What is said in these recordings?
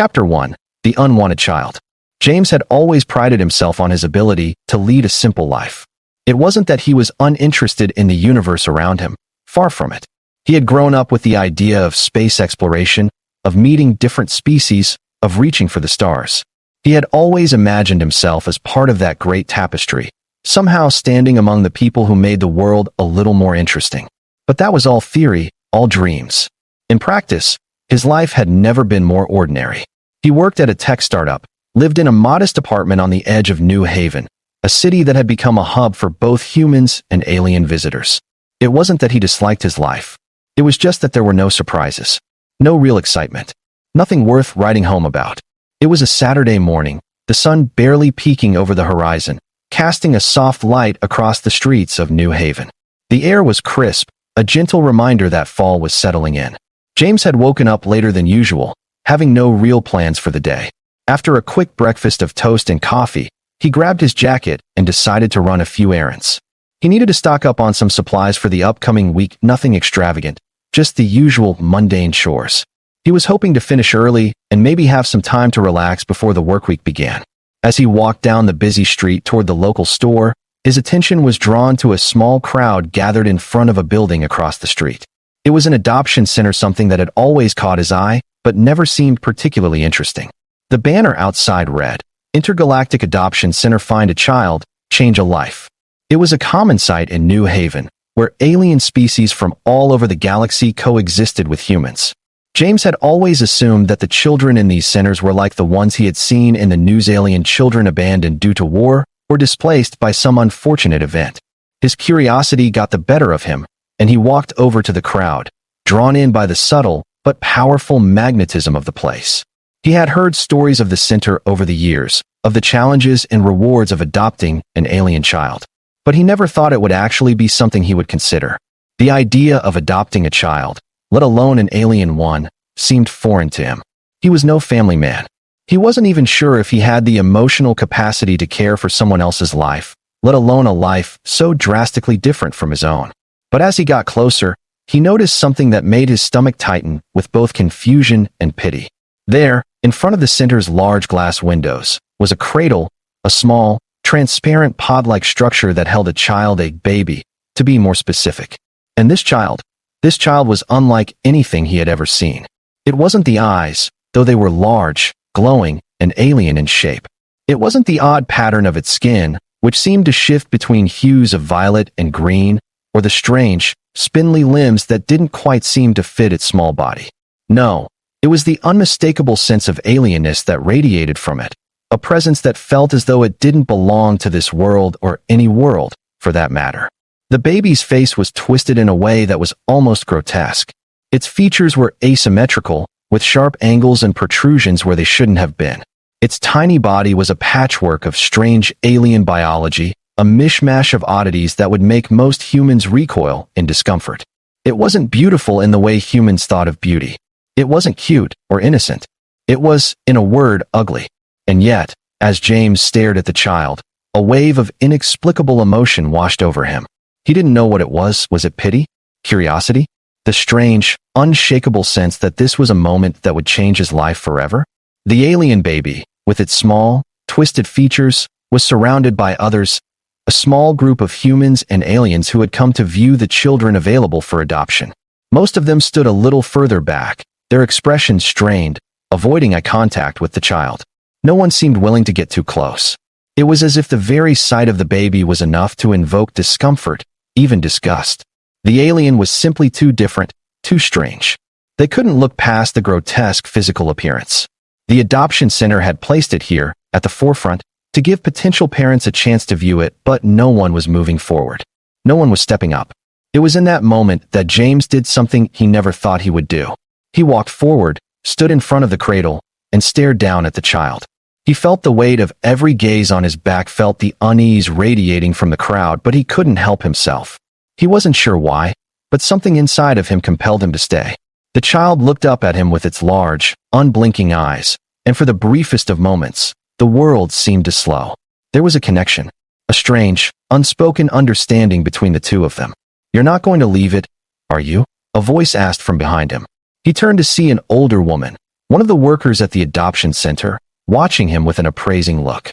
Chapter 1. The Unwanted Child. James had always prided himself on his ability to lead a simple life. It wasn't that he was uninterested in the universe around him. Far from it. He had grown up with the idea of space exploration, of meeting different species, of reaching for the stars. He had always imagined himself as part of that great tapestry, somehow standing among the people who made the world a little more interesting. But that was all theory, all dreams. In practice, his life had never been more ordinary. He worked at a tech startup, lived in a modest apartment on the edge of New Haven, a city that had become a hub for both humans and alien visitors. It wasn't that he disliked his life. It was just that there were no surprises. No real excitement. Nothing worth writing home about. It was a Saturday morning, the sun barely peeking over the horizon, casting a soft light across the streets of New Haven. The air was crisp, a gentle reminder that fall was settling in. James had woken up later than usual, having no real plans for the day. After a quick breakfast of toast and coffee, he grabbed his jacket and decided to run a few errands. He needed to stock up on some supplies for the upcoming week, nothing extravagant, just the usual mundane chores. He was hoping to finish early and maybe have some time to relax before the workweek began. As he walked down the busy street toward the local store, his attention was drawn to a small crowd gathered in front of a building across the street. It was an adoption center, something that had always caught his eye, but never seemed particularly interesting. The banner outside read, "Intergalactic Adoption Center, find a child, change a life." It was a common sight in New Haven, where alien species from all over the galaxy coexisted with humans. James had always assumed that the children in these centers were like the ones he had seen in the news, alien children abandoned due to war or displaced by some unfortunate event. His curiosity got the better of him, and he walked over to the crowd, drawn in by the subtle but powerful magnetism of the place. He had heard stories of the center over the years, of the challenges and rewards of adopting an alien child. But he never thought it would actually be something he would consider. The idea of adopting a child, let alone an alien one, seemed foreign to him. He was no family man. He wasn't even sure if he had the emotional capacity to care for someone else's life, let alone a life so drastically different from his own. But as he got closer, he noticed something that made his stomach tighten with both confusion and pity. There, in front of the center's large glass windows, was a cradle, a small, transparent pod-like structure that held a child, a baby, to be more specific. And this child was unlike anything he had ever seen. It wasn't the eyes, though they were large, glowing, and alien in shape. It wasn't the odd pattern of its skin, which seemed to shift between hues of violet and green, or the strange, spindly limbs that didn't quite seem to fit its small body. No, it was the unmistakable sense of alienness that radiated from it, a presence that felt as though it didn't belong to this world or any world, for that matter. The baby's face was twisted in a way that was almost grotesque. Its features were asymmetrical, with sharp angles and protrusions where they shouldn't have been. Its tiny body was a patchwork of strange alien biology, a mishmash of oddities that would make most humans recoil in discomfort. It wasn't beautiful in the way humans thought of beauty. It wasn't cute or innocent. It was, in a word, ugly. And yet, as James stared at the child, a wave of inexplicable emotion washed over him. He didn't know what it was. Was it pity? Curiosity? The strange, unshakable sense that this was a moment that would change his life forever? The alien baby, with its small, twisted features, was surrounded by others, a small group of humans and aliens who had come to view the children available for adoption. Most of them stood a little further back, their expressions strained, avoiding eye contact with the child. No one seemed willing to get too close. It was as if the very sight of the baby was enough to invoke discomfort, even disgust. The alien was simply too different, too strange. They couldn't look past the grotesque physical appearance. The adoption center had placed it here, at the forefront, to give potential parents a chance to view it, but no one was moving forward. No one was stepping up. It was in that moment that James did something he never thought he would do. He walked forward, stood in front of the cradle, and stared down at the child. He felt the weight of every gaze on his back, felt the unease radiating from the crowd, but he couldn't help himself. He wasn't sure why, but something inside of him compelled him to stay. The child looked up at him with its large, unblinking eyes, and for the briefest of moments, the world seemed to slow. There was a connection, a strange, unspoken understanding between the two of them. "You're not going to leave it, are you?" a voice asked from behind him. He turned to see an older woman, one of the workers at the adoption center, watching him with an appraising look.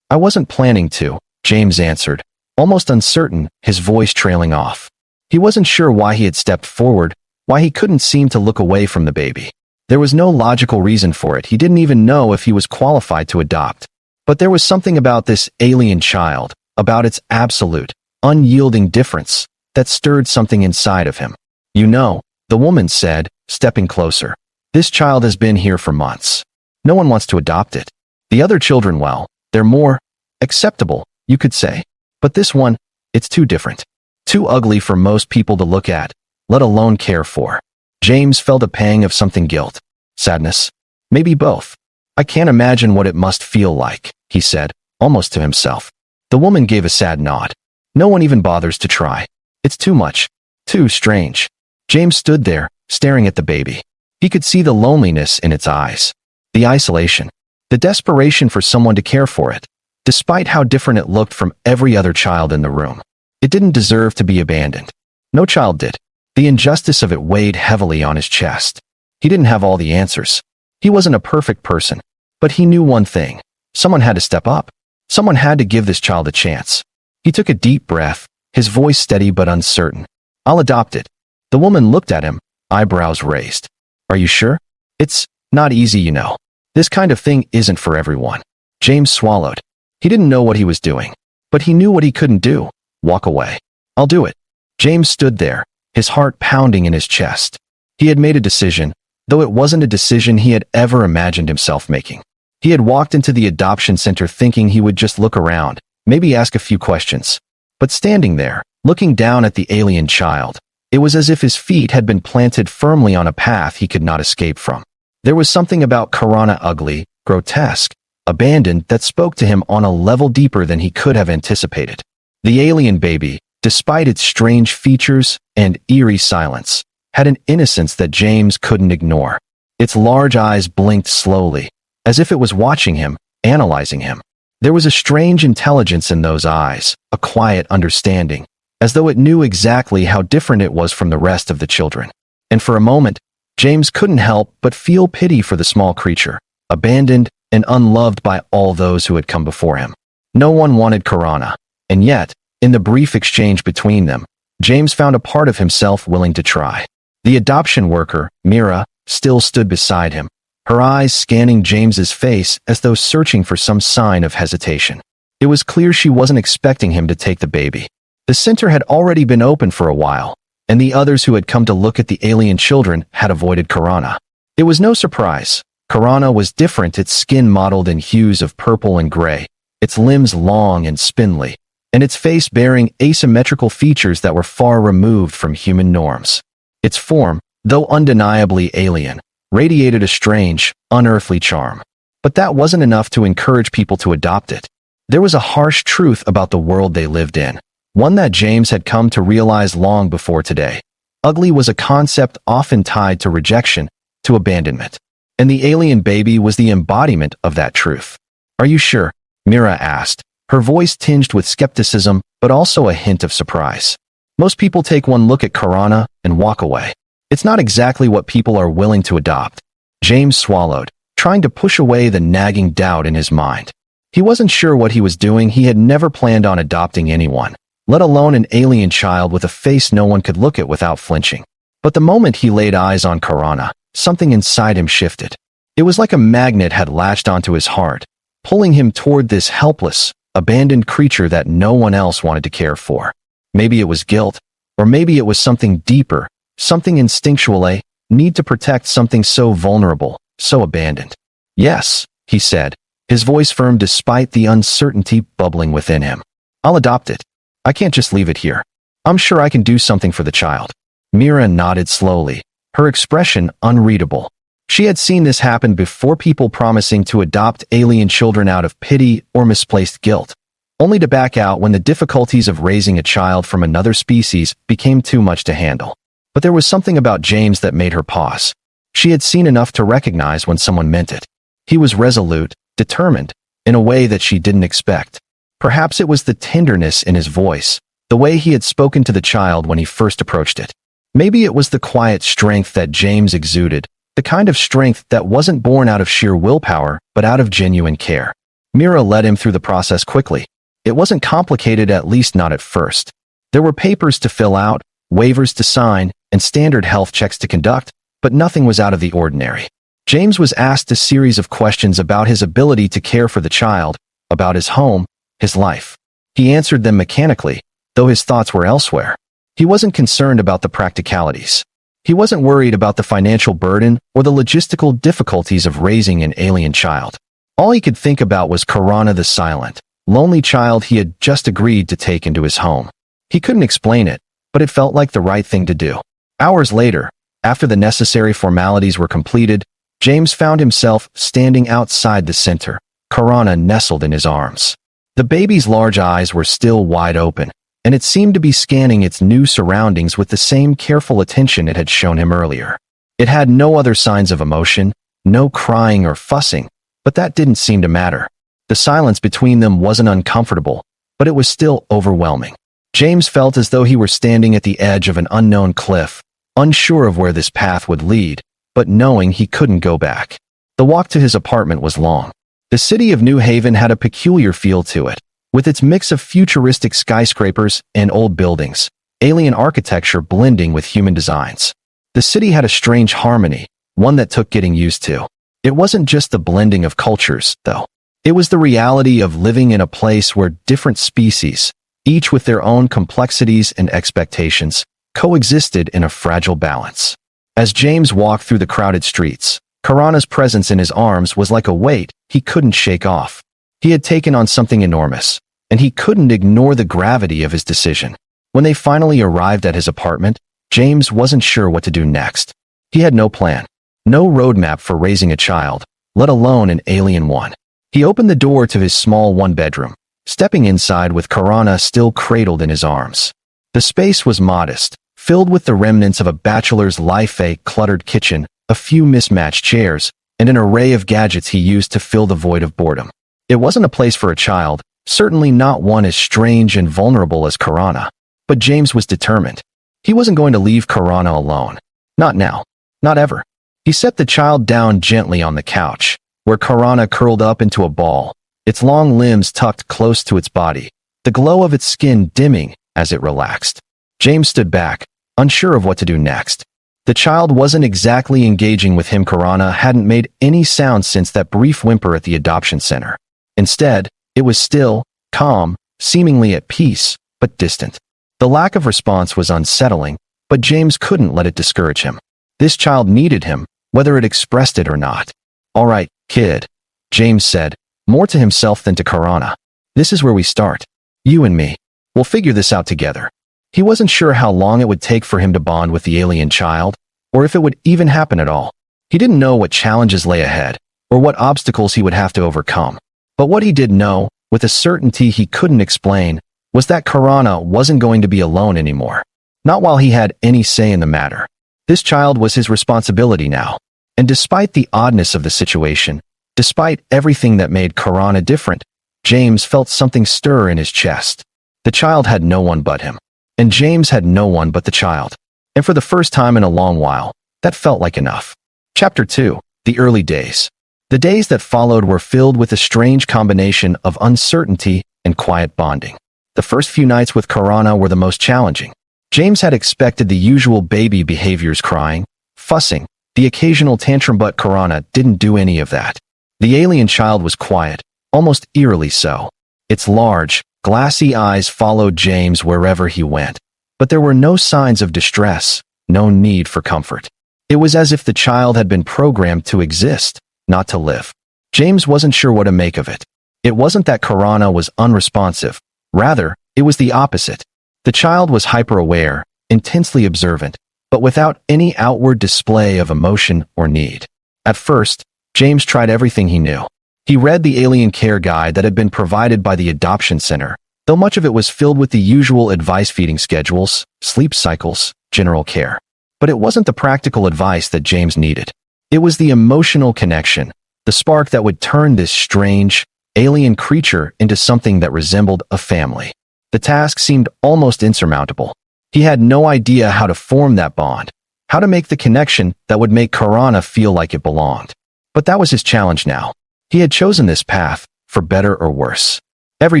I wasn't planning to, James answered, almost uncertain, his voice trailing off. He wasn't sure why he had stepped forward, why he couldn't seem to look away from the baby. There was no logical reason for it. He didn't even know if he was qualified to adopt. But there was something about this alien child, about its absolute, unyielding difference, that stirred something inside of him. You know, the woman said, stepping closer. This child has been here for months. No one wants to adopt it. The other children, well, they're more acceptable, you could say. But this one, it's too different. Too ugly for most people to look at, let alone care for. James felt a pang of something guilt. Sadness. Maybe both. I can't imagine what it must feel like, he said, almost to himself. The woman gave a sad nod. No one even bothers to try. It's too much. Too strange. James stood there, staring at the baby. He could see the loneliness in its eyes. The isolation. The desperation for someone to care for it, despite how different it looked from every other child in the room. It didn't deserve to be abandoned. No child did. The injustice of it weighed heavily on his chest. He didn't have all the answers. He wasn't a perfect person, but he knew one thing. Someone had to step up. Someone had to give this child a chance. He took a deep breath, his voice steady but uncertain. I'll adopt it. The woman looked at him, eyebrows raised. Are you sure? It's not easy, you know. This kind of thing isn't for everyone. James swallowed. He didn't know what he was doing, but he knew what he couldn't do. Walk away. I'll do it. James stood there, his heart pounding in his chest. He had made a decision, though it wasn't a decision he had ever imagined himself making. He had walked into the adoption center thinking he would just look around, maybe ask a few questions. But standing there, looking down at the alien child, it was as if his feet had been planted firmly on a path he could not escape from. There was something about Karana ugly, grotesque, abandoned that spoke to him on a level deeper than he could have anticipated. The alien baby, despite its strange features and eerie silence, had an innocence that James couldn't ignore. Its large eyes blinked slowly, as if it was watching him, analyzing him. There was a strange intelligence in those eyes, a quiet understanding, as though it knew exactly how different it was from the rest of the children. And for a moment, James couldn't help but feel pity for the small creature, abandoned and unloved by all those who had come before him. No one wanted Karana, and yet, in the brief exchange between them, James found a part of himself willing to try. The adoption worker, Mira, still stood beside him, her eyes scanning James's face as though searching for some sign of hesitation. It was clear she wasn't expecting him to take the baby. The center had already been open for a while, and the others who had come to look at the alien children had avoided Karana. It was no surprise. Karana was different, its skin mottled in hues of purple and gray, its limbs long and spindly, and its face bearing asymmetrical features that were far removed from human norms. Its form, though undeniably alien, radiated a strange, unearthly charm. But that wasn't enough to encourage people to adopt it. There was a harsh truth about the world they lived in, one that James had come to realize long before today. Ugly was a concept often tied to rejection, to abandonment. And the alien baby was the embodiment of that truth. Are you sure? Mira asked, her voice tinged with skepticism, but also a hint of surprise. Most people take one look at Karana and walk away. It's not exactly what people are willing to adopt. James swallowed, trying to push away the nagging doubt in his mind. He wasn't sure what he was doing. He had never planned on adopting anyone, let alone an alien child with a face no one could look at without flinching. But the moment he laid eyes on Karana, something inside him shifted. It was like a magnet had latched onto his heart, pulling him toward this helpless, abandoned creature that no one else wanted to care for. Maybe it was guilt, or maybe it was something deeper, something instinctual, a need to protect something so vulnerable, so abandoned. Yes, he said, his voice firm despite the uncertainty bubbling within him. I'll adopt it. I can't just leave it here. I'm sure I can do something for the child. Mira nodded slowly, her expression unreadable. She had seen this happen before, people promising to adopt alien children out of pity or misplaced guilt, only to back out when the difficulties of raising a child from another species became too much to handle. But there was something about James that made her pause. She had seen enough to recognize when someone meant it. He was resolute, determined, in a way that she didn't expect. Perhaps it was the tenderness in his voice, the way he had spoken to the child when he first approached it. Maybe it was the quiet strength that James exuded, the kind of strength that wasn't born out of sheer willpower, but out of genuine care. Mira led him through the process quickly. It wasn't complicated, at least not at first. There were papers to fill out, waivers to sign, and standard health checks to conduct, but nothing was out of the ordinary. James was asked a series of questions about his ability to care for the child, about his home, his life. He answered them mechanically, though his thoughts were elsewhere. He wasn't concerned about the practicalities. He wasn't worried about the financial burden or the logistical difficulties of raising an alien child. All he could think about was Karana, the silent, lonely child he had just agreed to take into his home. He couldn't explain it, but it felt like the right thing to do. Hours later, after the necessary formalities were completed, James found himself standing outside the center, Karana nestled in his arms. The baby's large eyes were still wide open, and it seemed to be scanning its new surroundings with the same careful attention it had shown him earlier. It had no other signs of emotion, no crying or fussing, but that didn't seem to matter. The silence between them wasn't uncomfortable, but it was still overwhelming. James felt as though he were standing at the edge of an unknown cliff, unsure of where this path would lead, but knowing he couldn't go back. The walk to his apartment was long. The city of New Haven had a peculiar feel to it, with its mix of futuristic skyscrapers and old buildings, alien architecture blending with human designs. The city had a strange harmony, one that took getting used to. It wasn't just the blending of cultures, though. It was the reality of living in a place where different species, each with their own complexities and expectations, coexisted in a fragile balance. As James walked through the crowded streets, Karana's presence in his arms was like a weight he couldn't shake off. He had taken on something enormous, and he couldn't ignore the gravity of his decision. When they finally arrived at his apartment, James wasn't sure what to do next. He had no plan, no roadmap for raising a child, let alone an alien one. He opened the door to his small one-bedroom, stepping inside with Karana still cradled in his arms. The space was modest, filled with the remnants of a bachelor's life: a cluttered kitchen, a few mismatched chairs, and an array of gadgets he used to fill the void of boredom. It wasn't a place for a child, certainly not one as strange and vulnerable as Karana. But James was determined. He wasn't going to leave Karana alone. Not now. Not ever. He set the child down gently on the couch, where Karana curled up into a ball, its long limbs tucked close to its body, the glow of its skin dimming as it relaxed. James stood back, unsure of what to do next. The child wasn't exactly engaging with him. Karana hadn't made any sound since that brief whimper at the adoption center. Instead, it was still, calm, seemingly at peace, but distant. The lack of response was unsettling, but James couldn't let it discourage him. This child needed him, whether it expressed it or not. "All right, kid," James said, more to himself than to Karana. "This is where we start. You and me. We'll figure this out together." He wasn't sure how long it would take for him to bond with the alien child, or if it would even happen at all. He didn't know what challenges lay ahead, or what obstacles he would have to overcome. But what he did know, with a certainty he couldn't explain, was that Karana wasn't going to be alone anymore. Not while he had any say in the matter. This child was his responsibility now. And despite the oddness of the situation, despite everything that made Karana different, James felt something stir in his chest. The child had no one but him. And James had no one but the child. And for the first time in a long while, that felt like enough. Chapter 2. The Early Days. The days that followed were filled with a strange combination of uncertainty and quiet bonding. The first few nights with Karana were the most challenging. James had expected the usual baby behaviors: crying, fussing, the occasional tantrum, but Karana didn't do any of that. The alien child was quiet, almost eerily so. Its large, glassy eyes followed James wherever he went, but there were no signs of distress, no need for comfort. It was as if the child had been programmed to exist, not to live. James wasn't sure what to make of it. It wasn't that Karana was unresponsive. Rather, it was the opposite. The child was hyper-aware, intensely observant, but without any outward display of emotion or need. At first, James tried everything he knew. He read the alien care guide that had been provided by the adoption center, though much of it was filled with the usual advice: feeding schedules, sleep cycles, general care. But it wasn't the practical advice that James needed. It was the emotional connection, the spark that would turn this strange, alien creature into something that resembled a family. The task seemed almost insurmountable. He had no idea how to form that bond, how to make the connection that would make Karana feel like it belonged. But that was his challenge now. He had chosen this path, for better or worse. Every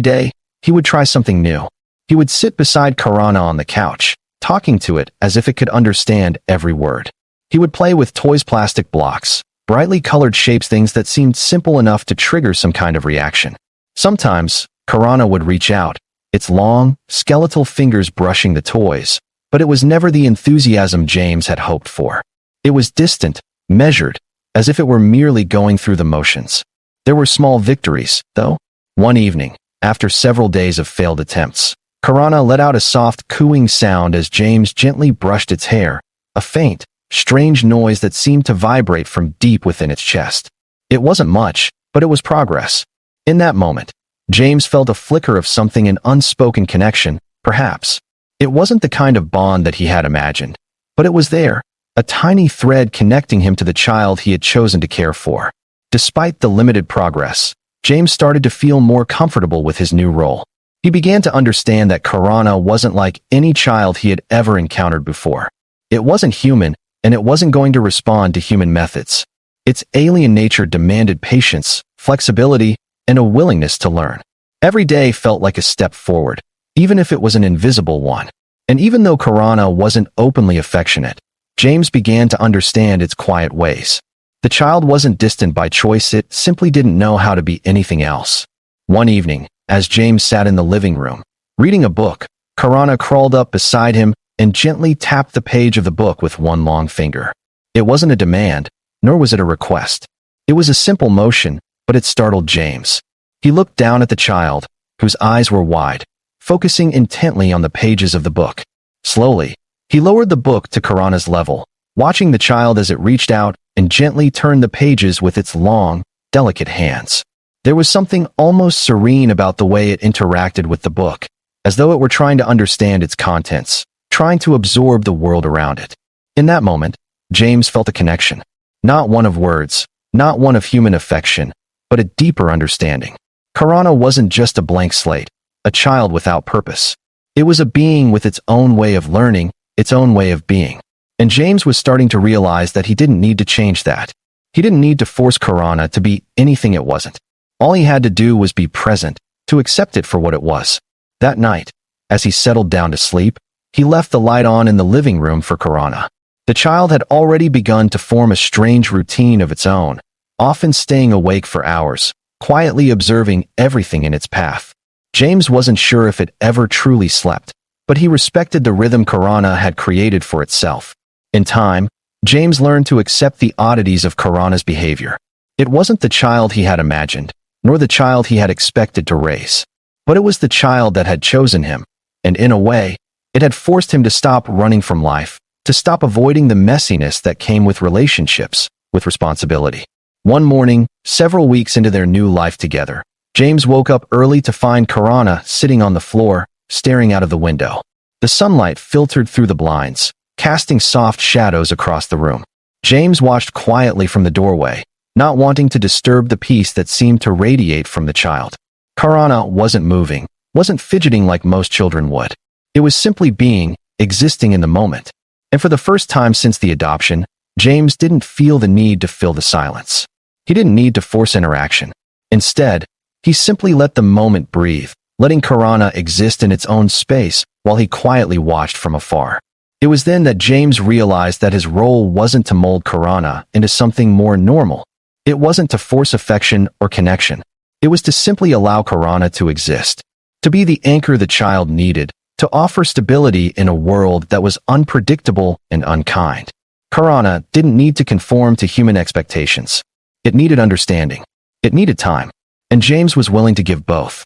day, he would try something new. He would sit beside Karana on the couch, talking to it as if it could understand every word. He would play with toys, plastic blocks, brightly colored shapes, things that seemed simple enough to trigger some kind of reaction. Sometimes, Karana would reach out, its long, skeletal fingers brushing the toys, but it was never the enthusiasm James had hoped for. It was distant, measured, as if it were merely going through the motions. There were small victories, though. One evening, after several days of failed attempts, Karana let out a soft cooing sound as James gently brushed its hair, a faint, strange noise that seemed to vibrate from deep within its chest. It wasn't much, but it was progress. In that moment, James felt a flicker of something, an unspoken connection, perhaps. It wasn't the kind of bond that he had imagined, but it was there, a tiny thread connecting him to the child he had chosen to care for. Despite the limited progress, James started to feel more comfortable with his new role. He began to understand that Karana wasn't like any child he had ever encountered before. It wasn't human, and it wasn't going to respond to human methods. Its alien nature demanded patience, flexibility, and a willingness to learn. Every day felt like a step forward, even if it was an invisible one. And even though Karana wasn't openly affectionate, James began to understand its quiet ways. The child wasn't distant by choice, it simply didn't know how to be anything else. One evening, as James sat in the living room, reading a book, Karana crawled up beside him and gently tapped the page of the book with one long finger. It wasn't a demand, nor was it a request. It was a simple motion, but it startled James. He looked down at the child, whose eyes were wide, focusing intently on the pages of the book. Slowly, he lowered the book to Karana's level, watching the child as it reached out and gently turned the pages with its long, delicate hands. There was something almost serene about the way it interacted with the book, as though it were trying to understand its contents, trying to absorb the world around it. In that moment, James felt a connection. Not one of words, not one of human affection, but a deeper understanding. Karana wasn't just a blank slate, a child without purpose. It was a being with its own way of learning, its own way of being. And James was starting to realize that he didn't need to change that. He didn't need to force Karana to be anything it wasn't. All he had to do was be present, to accept it for what it was. That night, as he settled down to sleep, he left the light on in the living room for Karana. The child had already begun to form a strange routine of its own, often staying awake for hours, quietly observing everything in its path. James wasn't sure if it ever truly slept, but he respected the rhythm Karana had created for itself. In time, James learned to accept the oddities of Karana's behavior. It wasn't the child he had imagined, nor the child he had expected to raise, but it was the child that had chosen him, and in a way, it had forced him to stop running from life, to stop avoiding the messiness that came with relationships, with responsibility. One morning, several weeks into their new life together, James woke up early to find Karana sitting on the floor, staring out of the window. The sunlight filtered through the blinds, casting soft shadows across the room. James watched quietly from the doorway, not wanting to disturb the peace that seemed to radiate from the child. Karana wasn't moving, wasn't fidgeting like most children would. It was simply being, existing in the moment. And for the first time since the adoption, James didn't feel the need to fill the silence. He didn't need to force interaction. Instead, he simply let the moment breathe, letting Karana exist in its own space while he quietly watched from afar. It was then that James realized that his role wasn't to mold Karana into something more normal. It wasn't to force affection or connection. It was to simply allow Karana to exist, to be the anchor the child needed, to offer stability in a world that was unpredictable and unkind. Karana didn't need to conform to human expectations. It needed understanding. It needed time. And James was willing to give both.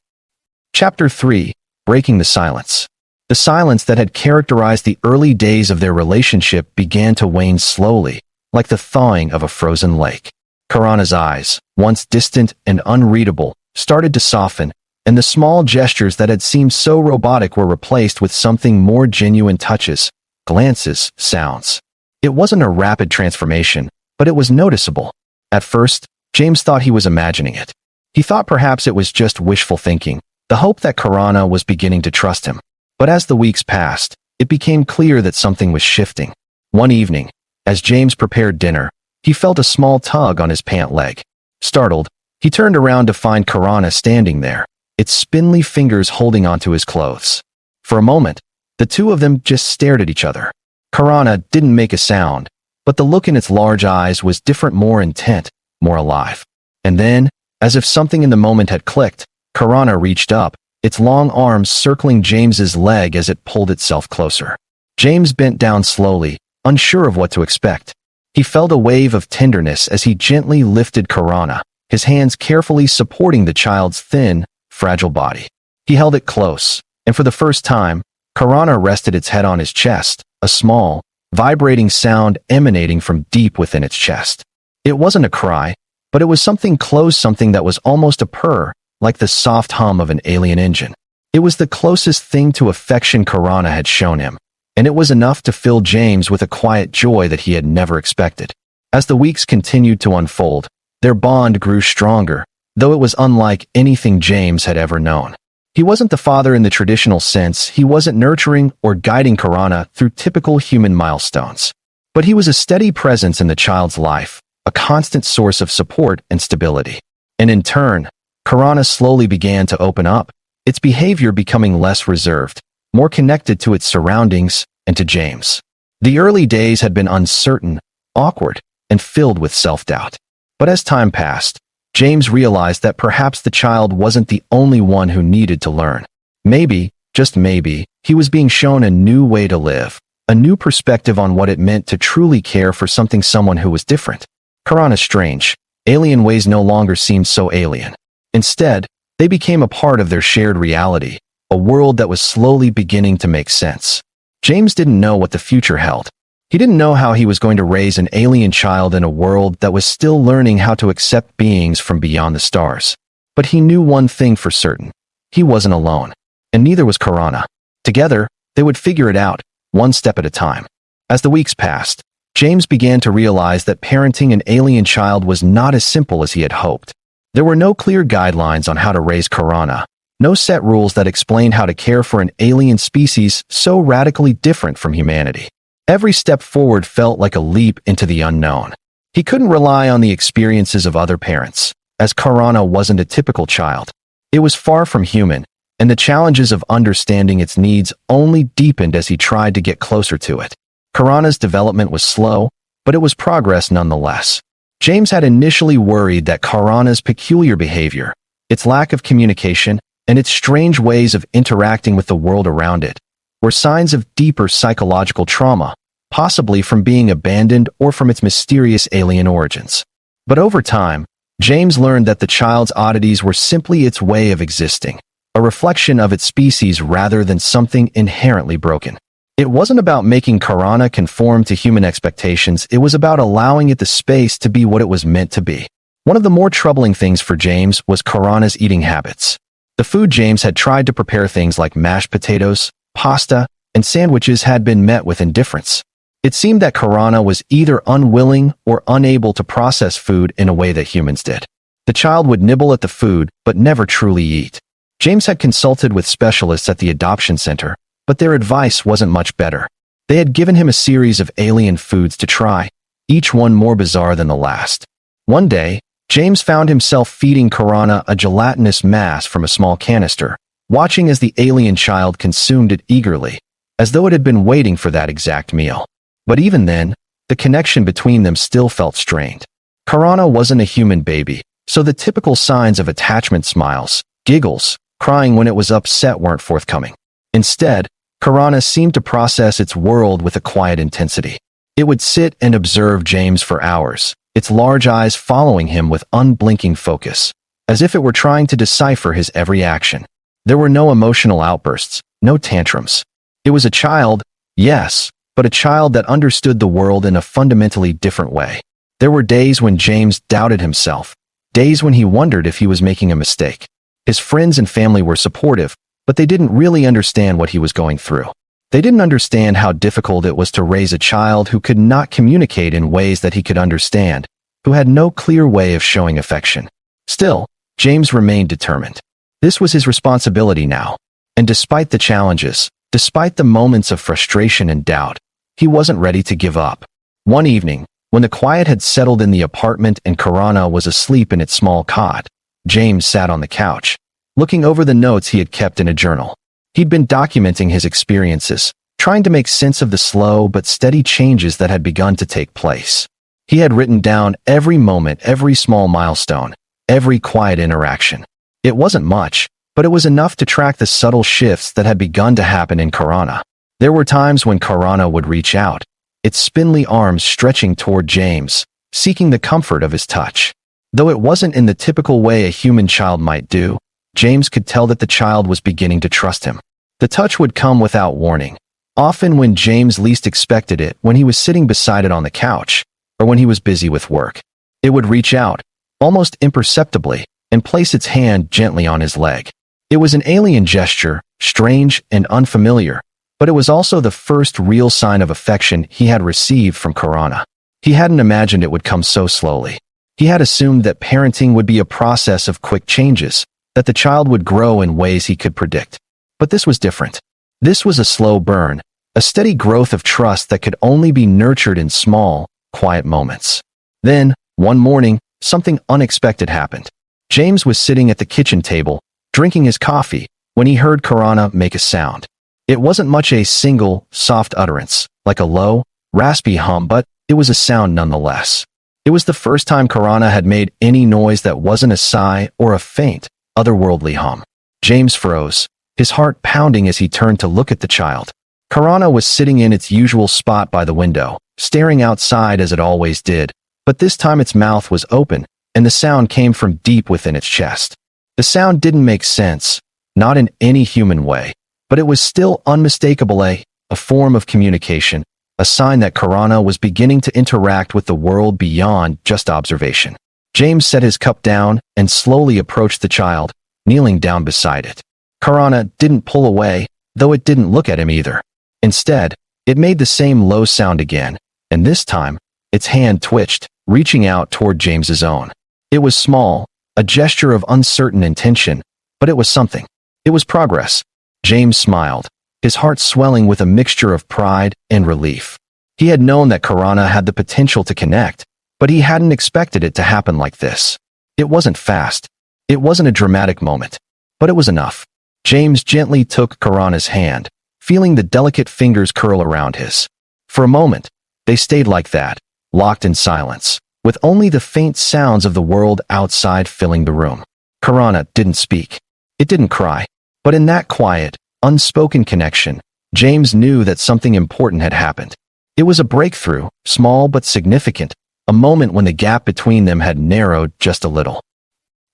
Chapter 3: Breaking the Silence. The silence that had characterized the early days of their relationship began to wane slowly, like the thawing of a frozen lake. Karana's eyes, once distant and unreadable, started to soften, and the small gestures that had seemed so robotic were replaced with something more genuine: touches, glances, sounds. It wasn't a rapid transformation, but it was noticeable. At first, James thought he was imagining it. He thought perhaps it was just wishful thinking, the hope that Karana was beginning to trust him. But as the weeks passed, it became clear that something was shifting. One evening, as James prepared dinner, he felt a small tug on his pant leg. Startled, he turned around to find Karana standing there, its spindly fingers holding onto his clothes. For a moment, the two of them just stared at each other. Karana didn't make a sound, but the look in its large eyes was different, more intent, more alive. And then, as if something in the moment had clicked, Karana reached up, its long arms circling James's leg as it pulled itself closer. James bent down slowly, unsure of what to expect. He felt a wave of tenderness as he gently lifted Karana, his hands carefully supporting the child's thin, fragile body. He held it close, and for the first time, Karana rested its head on his chest, a small, vibrating sound emanating from deep within its chest. It wasn't a cry, but it was something close, something that was almost a purr, like the soft hum of an alien engine. It was the closest thing to affection Karana had shown him, and it was enough to fill James with a quiet joy that he had never expected. As the weeks continued to unfold, their bond grew stronger, though it was unlike anything James had ever known. He wasn't the father in the traditional sense, he wasn't nurturing or guiding Karana through typical human milestones. But he was a steady presence in the child's life, a constant source of support and stability. And in turn, Karana slowly began to open up, its behavior becoming less reserved, more connected to its surroundings and to James. The early days had been uncertain, awkward, and filled with self-doubt. But as time passed, James realized that perhaps the child wasn't the only one who needed to learn. Maybe, just maybe, he was being shown a new way to live, a new perspective on what it meant to truly care for someone who was different. Karana's strange, alien ways no longer seemed so alien. Instead, they became a part of their shared reality, a world that was slowly beginning to make sense. James didn't know what the future held. He didn't know how he was going to raise an alien child in a world that was still learning how to accept beings from beyond the stars. But he knew one thing for certain. He wasn't alone. And neither was Karana. Together, they would figure it out, one step at a time. As the weeks passed, James began to realize that parenting an alien child was not as simple as he had hoped. There were no clear guidelines on how to raise Karana, no set rules that explained how to care for an alien species so radically different from humanity. Every step forward felt like a leap into the unknown. He couldn't rely on the experiences of other parents, as Karana wasn't a typical child. It was far from human, and the challenges of understanding its needs only deepened as he tried to get closer to it. Karana's development was slow, but it was progress nonetheless. James had initially worried that Karana's peculiar behavior, its lack of communication, and its strange ways of interacting with the world around it, were signs of deeper psychological trauma, possibly from being abandoned or from its mysterious alien origins. But over time, James learned that the child's oddities were simply its way of existing, a reflection of its species rather than something inherently broken. It wasn't about making Karana conform to human expectations, it was about allowing it the space to be what it was meant to be. One of the more troubling things for James was Karana's eating habits. The food James had tried to prepare, things like mashed potatoes, pasta, and sandwiches, had been met with indifference. It seemed that Karana was either unwilling or unable to process food in a way that humans did. The child would nibble at the food, but never truly eat. James had consulted with specialists at the adoption center, but their advice wasn't much better. They had given him a series of alien foods to try, each one more bizarre than the last. One day, James found himself feeding Karana a gelatinous mass from a small canister, watching as the alien child consumed it eagerly, as though it had been waiting for that exact meal. But even then, the connection between them still felt strained. Karana wasn't a human baby, so the typical signs of attachment, smiles, giggles, crying when it was upset, weren't forthcoming. Instead, Karana seemed to process its world with a quiet intensity. It would sit and observe James for hours, its large eyes following him with unblinking focus, as if it were trying to decipher his every action. There were no emotional outbursts, no tantrums. It was a child, yes, but a child that understood the world in a fundamentally different way. There were days when James doubted himself, days when he wondered if he was making a mistake. His friends and family were supportive, but they didn't really understand what he was going through. They didn't understand how difficult it was to raise a child who could not communicate in ways that he could understand, who had no clear way of showing affection. Still, James remained determined. This was his responsibility now. And despite the challenges, despite the moments of frustration and doubt, He wasn't ready to give up. One evening, when the quiet had settled in the apartment and Karana was asleep in its small cot, James sat on the couch, looking over the notes he had kept in a journal. He'd been documenting his experiences, trying to make sense of the slow but steady changes that had begun to take place. He had written down every moment, every small milestone, every quiet interaction. It wasn't much, but it was enough to track the subtle shifts that had begun to happen in Karana. There were times when Karana would reach out, its spindly arms stretching toward James, seeking the comfort of his touch. Though it wasn't in the typical way a human child might do, James could tell that the child was beginning to trust him. The touch would come without warning, often when James least expected it, when he was sitting beside it on the couch, or when he was busy with work. It would reach out, almost imperceptibly, and place its hand gently on his leg. It was an alien gesture, strange and unfamiliar, but it was also the first real sign of affection he had received from Karana. He hadn't imagined it would come so slowly. He had assumed that parenting would be a process of quick changes, that the child would grow in ways he could predict. But this was different. This was a slow burn, a steady growth of trust that could only be nurtured in small, quiet moments. Then, one morning, something unexpected happened. James was sitting at the kitchen table, drinking his coffee, when he heard Karana make a sound. It wasn't much a single, soft utterance, like a low, raspy hum, but it was a sound nonetheless. It was the first time Karana had made any noise that wasn't a sigh or a faint, otherworldly hum. James froze, his heart pounding as he turned to look at the child. Karana was sitting in its usual spot by the window, staring outside as it always did, but this time its mouth was open, and the sound came from deep within its chest. The sound didn't make sense, not in any human way, but it was still unmistakable, a form of communication, a sign that Karana was beginning to interact with the world beyond just observation. James set his cup down and slowly approached the child, kneeling down beside it. Karana didn't pull away, though it didn't look at him either. Instead, it made the same low sound again, and this time, its hand twitched, reaching out toward James's own. It was small, a gesture of uncertain intention, but it was something. It was progress. James smiled, his heart swelling with a mixture of pride and relief. He had known that Karana had the potential to connect, but he hadn't expected it to happen like this. It wasn't fast. It wasn't a dramatic moment, but it was enough. James gently took Karana's hand, feeling the delicate fingers curl around his. For a moment, they stayed like that, locked in silence, with only the faint sounds of the world outside filling the room. Karana didn't speak. It didn't cry. But in that quiet, unspoken connection, James knew that something important had happened. It was a breakthrough, small but significant, a moment when the gap between them had narrowed just a little.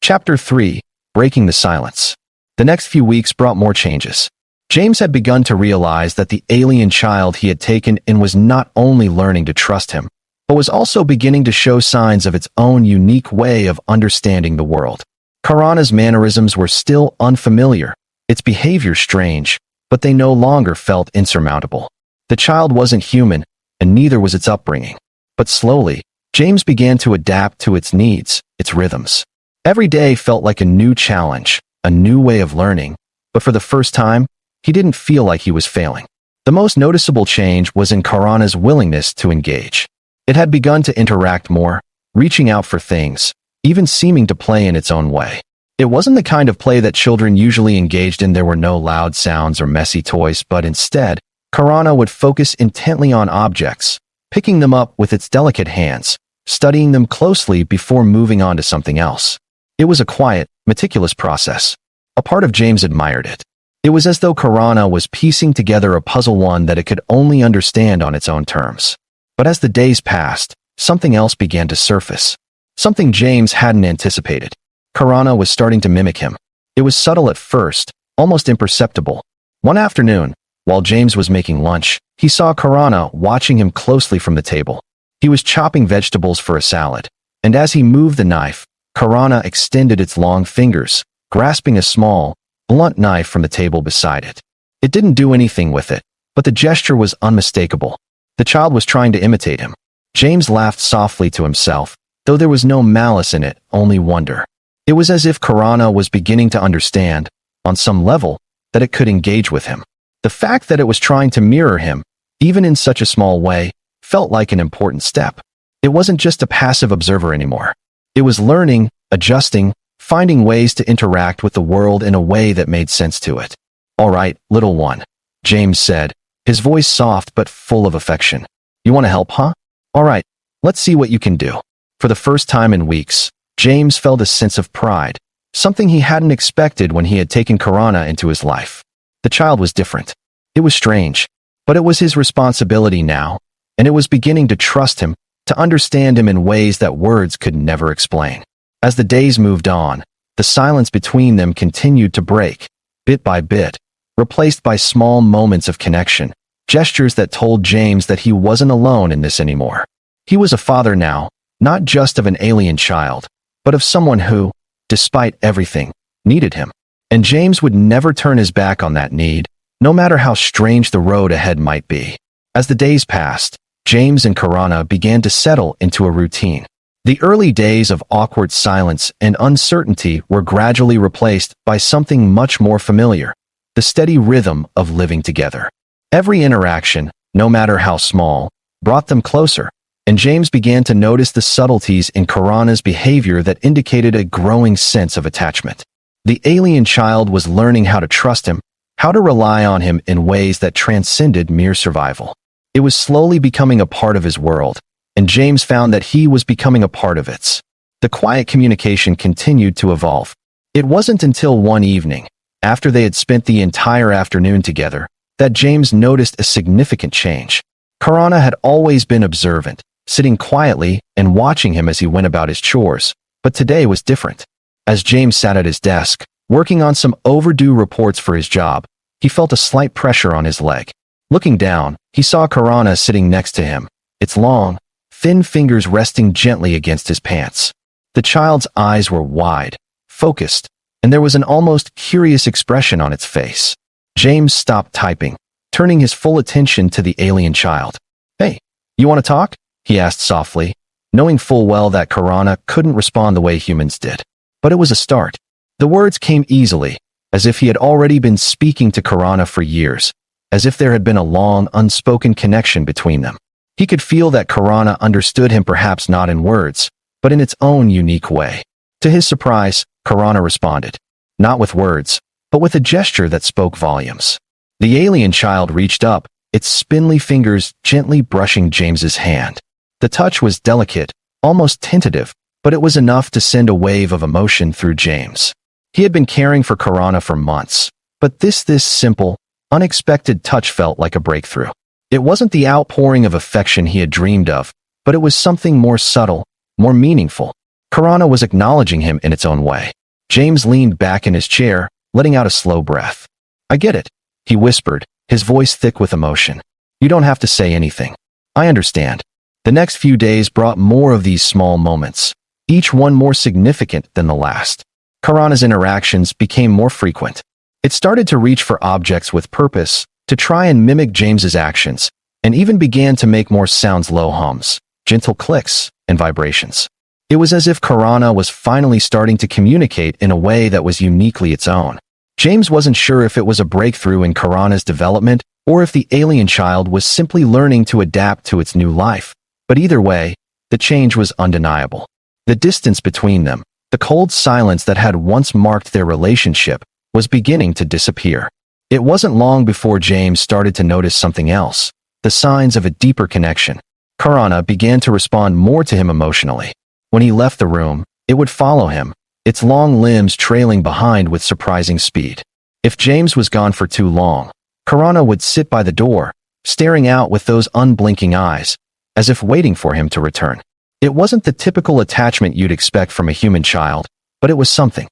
Chapter 3: Breaking the Silence. The next few weeks brought more changes. James had begun to realize that the alien child he had taken in was not only learning to trust him, but was also beginning to show signs of its own unique way of understanding the world. Karana's mannerisms were still unfamiliar, its behavior strange, but they no longer felt insurmountable. The child wasn't human, and neither was its upbringing. But slowly, James began to adapt to its needs, its rhythms. Every day felt like a new challenge, a new way of learning, but for the first time, he didn't feel like he was failing. The most noticeable change was in Karana's willingness to engage. It had begun to interact more, reaching out for things, even seeming to play in its own way. It wasn't the kind of play that children usually engaged in. There were no loud sounds or messy toys, but instead, Karana would focus intently on objects, picking them up with its delicate hands, studying them closely before moving on to something else. It was a quiet, meticulous process. A part of James admired it. It was as though Karana was piecing together a puzzle, one that it could only understand on its own terms. But as the days passed, something else began to surface. Something James hadn't anticipated. Karana was starting to mimic him. It was subtle at first, almost imperceptible. One afternoon, while James was making lunch, he saw Karana watching him closely from the table. He was chopping vegetables for a salad, and as he moved the knife, Karana extended its long fingers, grasping a small, blunt knife from the table beside it. It didn't do anything with it, but the gesture was unmistakable. The child was trying to imitate him. James laughed softly to himself, though there was no malice in it, only wonder. It was as if Karana was beginning to understand, on some level, that it could engage with him. The fact that it was trying to mirror him, even in such a small way, felt like an important step. It wasn't just a passive observer anymore. It was learning, adjusting, finding ways to interact with the world in a way that made sense to it. "All right, little one," James said, his voice soft but full of affection. "You want to help, huh? All right, let's see what you can do." For the first time in weeks, James felt a sense of pride, something he hadn't expected when he had taken Karana into his life. The child was different. It was strange, but it was his responsibility now, and it was beginning to trust him, to understand him in ways that words could never explain. As the days moved on, the silence between them continued to break, bit by bit, replaced by small moments of connection, gestures that told James that he wasn't alone in this anymore. He was a father now, not just of an alien child, but of someone who, despite everything, needed him. And James would never turn his back on that need, no matter how strange the road ahead might be. As the days passed, James and Karana began to settle into a routine. The early days of awkward silence and uncertainty were gradually replaced by something much more familiar, the steady rhythm of living together. Every interaction, no matter how small, brought them closer, and James began to notice the subtleties in Karana's behavior that indicated a growing sense of attachment. The alien child was learning how to trust him, how to rely on him in ways that transcended mere survival. It was slowly becoming a part of his world, and James found that he was becoming a part of its. The quiet communication continued to evolve. It wasn't until one evening, after they had spent the entire afternoon together, that James noticed a significant change. Karana had always been observant, sitting quietly and watching him as he went about his chores, but today was different. As James sat at his desk, working on some overdue reports for his job, he felt a slight pressure on his leg. Looking down, he saw Karana sitting next to him, its long, thin fingers resting gently against his pants. The child's eyes were wide, focused, and there was an almost curious expression on its face. James stopped typing, turning his full attention to the alien child. "Hey, you want to talk?" he asked softly, knowing full well that Karana couldn't respond the way humans did. But it was a start. The words came easily, as if he had already been speaking to Karana for years, as if there had been a long, unspoken connection between them. He could feel that Karana understood him, perhaps not in words, but in its own unique way. To his surprise, Karana responded, not with words, but with a gesture that spoke volumes. The alien child reached up, its spindly fingers gently brushing James's hand. The touch was delicate, almost tentative, but it was enough to send a wave of emotion through James. He had been caring for Karana for months, but this simple, unexpected touch felt like a breakthrough. It wasn't the outpouring of affection he had dreamed of, but it was something more subtle, more meaningful. Karana was acknowledging him in its own way. James leaned back in his chair, letting out a slow breath. "I get it," he whispered, his voice thick with emotion. "You don't have to say anything. I understand." The next few days brought more of these small moments, each one more significant than the last. Karana's interactions became more frequent. It started to reach for objects with purpose, to try and mimic James's actions, and even began to make more sounds, low hums, gentle clicks, and vibrations. It was as if Karana was finally starting to communicate in a way that was uniquely its own. James wasn't sure if it was a breakthrough in Karana's development or if the alien child was simply learning to adapt to its new life, but either way, the change was undeniable. The distance between them, the cold silence that had once marked their relationship, was beginning to disappear. It wasn't long before James started to notice something else, the signs of a deeper connection. Karana began to respond more to him emotionally. When he left the room, it would follow him, its long limbs trailing behind with surprising speed. If James was gone for too long, Karana would sit by the door, staring out with those unblinking eyes, as if waiting for him to return. It wasn't the typical attachment you'd expect from a human child, but it was something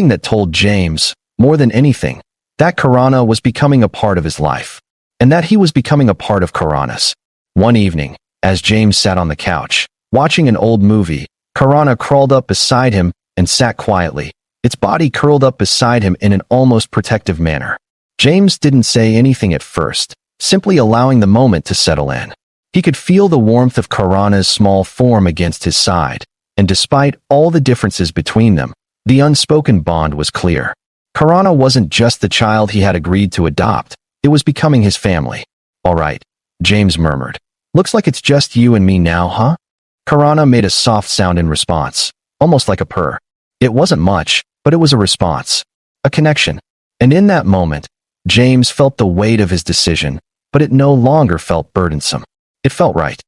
that told James, more than anything, that Karana was becoming a part of his life, and that he was becoming a part of Karana's. One evening, as James sat on the couch, watching an old movie, Karana crawled up beside him and sat quietly, its body curled up beside him in an almost protective manner. James didn't say anything at first, simply allowing the moment to settle in. He could feel the warmth of Karana's small form against his side, and despite all the differences between them, the unspoken bond was clear. Karana wasn't just the child he had agreed to adopt, it was becoming his family. "All right, James murmured. "Looks like it's just you and me now, huh?" Karana made a soft sound in response, almost like a purr. It wasn't much, but it was a response. A connection. And in that moment, James felt the weight of his decision, but it no longer felt burdensome. It felt right.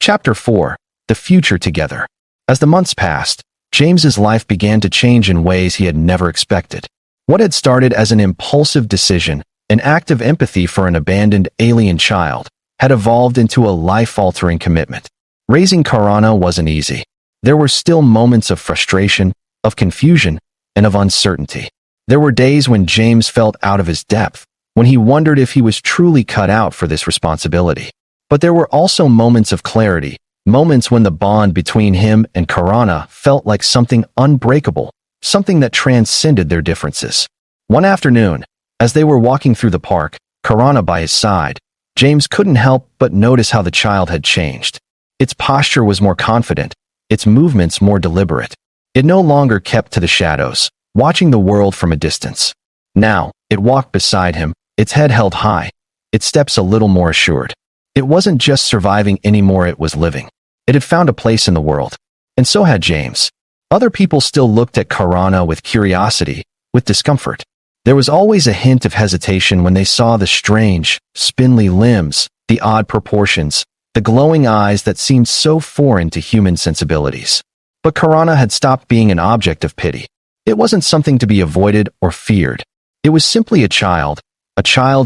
Chapter 4. The Future Together. As the months passed, James's life began to change in ways he had never expected. What had started as an impulsive decision, an act of empathy for an abandoned alien child, had evolved into a life-altering commitment. Raising Karana wasn't easy. There were still moments of frustration, of confusion, and of uncertainty. There were days when James felt out of his depth, when he wondered if he was truly cut out for this responsibility. But there were also moments of clarity, moments when the bond between him and Karana felt like something unbreakable, something that transcended their differences. One afternoon, as they were walking through the park, Karana by his side, James couldn't help but notice how the child had changed. Its posture was more confident, its movements more deliberate. It no longer kept to the shadows, watching the world from a distance. Now, it walked beside him, its head held high, its steps a little more assured. It wasn't just surviving anymore, it was living. It had found a place in the world. And so had James. Other people still looked at Karana with curiosity, with discomfort. There was always a hint of hesitation when they saw the strange, spindly limbs, the odd proportions, the glowing eyes that seemed so foreign to human sensibilities. But Karana had stopped being an object of pity. It wasn't something to be avoided or feared. It was simply a child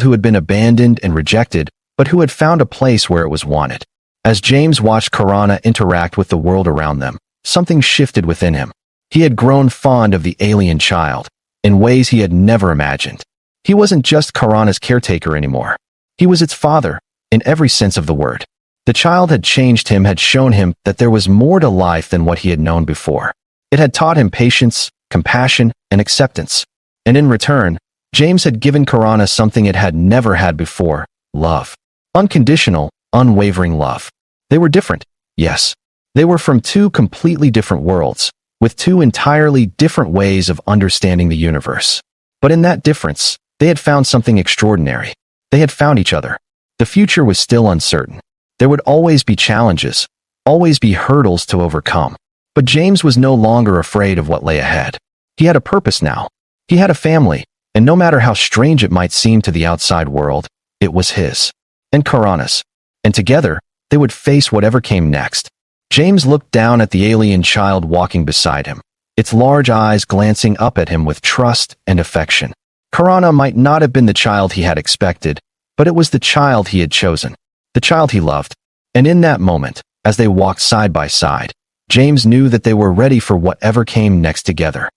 who had been abandoned and rejected, but who had found a place where it was wanted. As James watched Karana interact with the world around them, something shifted within him. He had grown fond of the alien child, in ways he had never imagined. He wasn't just Karana's caretaker anymore. He was its father, in every sense of the word. The child had changed him, had shown him that there was more to life than what he had known before. It had taught him patience, compassion, and acceptance. And in return, James had given Karana something it had never had before: love. Unconditional, unwavering love. They were different, yes. They were from two completely different worlds, with two entirely different ways of understanding the universe. But in that difference, they had found something extraordinary. They had found each other. The future was still uncertain. There would always be challenges, always be hurdles to overcome. But James was no longer afraid of what lay ahead. He had a purpose now. He had a family, and no matter how strange it might seem to the outside world, it was his. And Karana's. And together, they would face whatever came next. James looked down at the alien child walking beside him, its large eyes glancing up at him with trust and affection. Karana might not have been the child he had expected, but it was the child he had chosen, the child he loved. And in that moment, as they walked side by side, James knew that they were ready for whatever came next together.